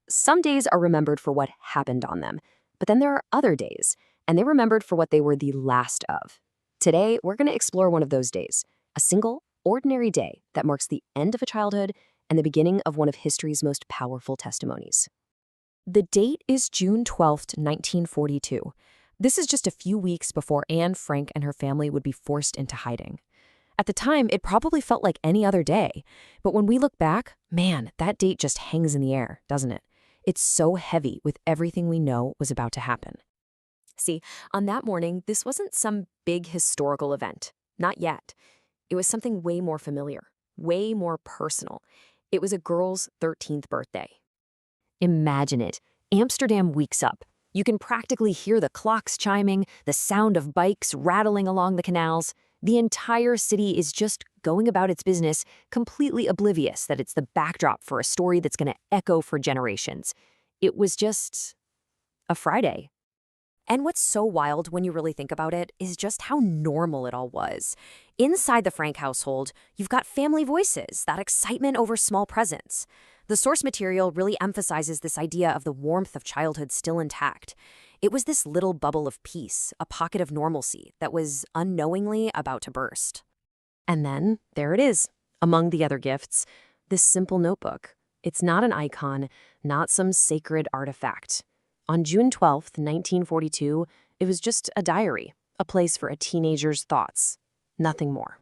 Some days are remembered for what happened on them, but then there are other days, and they're remembered for what they were the last of. Today, we're going to explore one of those days, a single, ordinary day that marks the end of a childhood and the beginning of one of history's most powerful testimonies. The date is June 12th, 1942. This is just a few weeks before Anne Frank and her family would be forced into hiding. At the time, it probably felt like any other day. But when we look back, man, that date just hangs in the air, doesn't it? It's so heavy with everything we know was about to happen. See, on that morning, this wasn't some big historical event. Not yet. It was something way more familiar, way more personal. It was a girl's 13th birthday. Imagine it. Amsterdam wakes up. You can practically hear the clocks chiming, the sound of bikes rattling along the canals. The entire city is just going about its business, completely oblivious that it's the backdrop for a story that's going to echo for generations. It was just a Friday. And what's so wild when you really think about it is just how normal it all was. Inside the Frank household, you've got family voices, that excitement over small presents. The source material really emphasizes this idea of the warmth of childhood still intact. It was this little bubble of peace, a pocket of normalcy that was unknowingly about to burst. And then, there it is, among the other gifts, this simple notebook. It's not an icon, not some sacred artifact. On June 12th, 1942, it was just a diary, a place for a teenager's thoughts. Nothing more.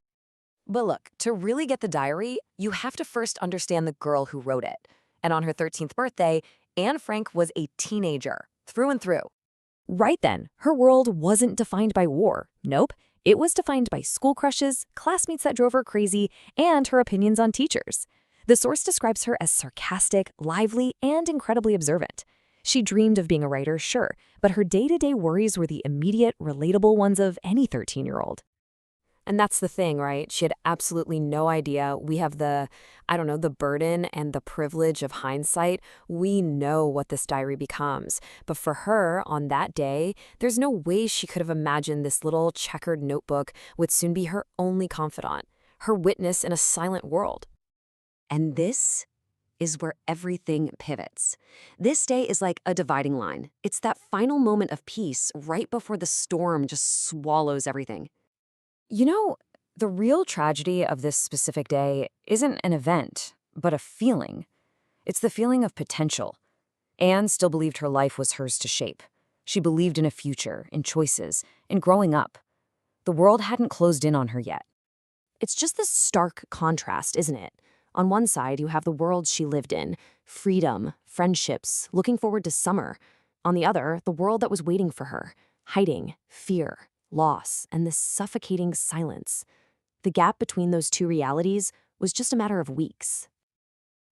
But look, to really get the diary, you have to first understand the girl who wrote it. And on her 13th birthday, Anne Frank was a teenager, through and through. Right then, her world wasn't defined by war. Nope, it was defined by school crushes, classmates that drove her crazy, and her opinions on teachers. The source describes her as sarcastic, lively, and incredibly observant. She dreamed of being a writer, sure, but her day-to-day worries were the immediate, relatable ones of any 13-year-old. And that's the thing, right? She had absolutely no idea. We have the burden and the privilege of hindsight. We know what this diary becomes. But for her, on that day, there's no way she could have imagined this little checkered notebook would soon be her only confidant, her witness in a silent world. And this is where everything pivots. This day is like a dividing line. It's that final moment of peace right before the storm just swallows everything. The real tragedy of this specific day isn't an event, but a feeling. It's the feeling of potential. Anne still believed her life was hers to shape. She believed in a future, in choices, in growing up. The world hadn't closed in on her yet. It's just this stark contrast, isn't it? On one side, you have the world she lived in, freedom, friendships, looking forward to summer. On the other, the world that was waiting for her, hiding, fear, loss, and this suffocating silence. The gap between those two realities was just a matter of weeks.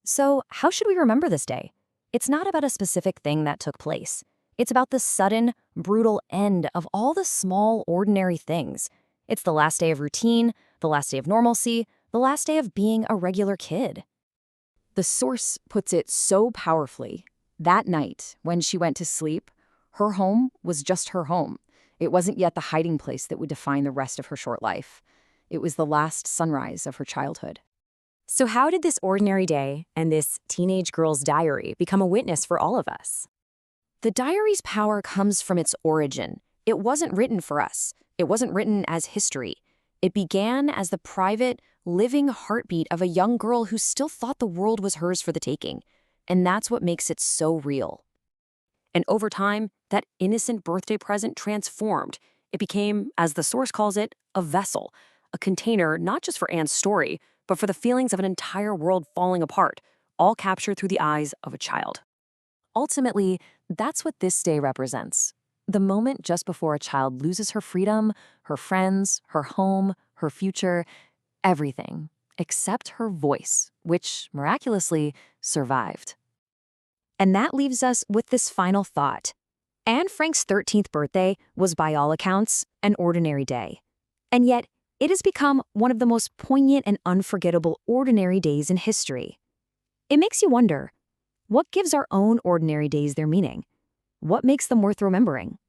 So, how should we remember this day? It's not about a specific thing that took place. It's about the sudden, brutal end of all the small, ordinary things. It's the last day of routine, the last day of normalcy, the last day of being a regular kid. The source puts it so powerfully. That night, when she went to sleep, her home was just her home. It wasn't yet the hiding place that would define the rest of her short life. It was the last sunrise of her childhood. So how did this ordinary day and this teenage girl's diary become a witness for all of us? The diary's power comes from its origin. It wasn't written for us. It wasn't written as history. It began as the private, living heartbeat of a young girl who still thought the world was hers for the taking. And that's what makes it so real. And over time, that innocent birthday present transformed. It became, as the source calls it, a vessel, a container not just for Anne's story, but for the feelings of an entire world falling apart, all captured through the eyes of a child. Ultimately, that's what this day represents. The moment just before a child loses her freedom, her friends, her home, her future, everything, except her voice, which, miraculously, survived. And that leaves us with this final thought. Anne Frank's 13th birthday was, by all accounts, an ordinary day. And yet, it has become one of the most poignant and unforgettable ordinary days in history. It makes you wonder, what gives our own ordinary days their meaning? What makes them worth remembering?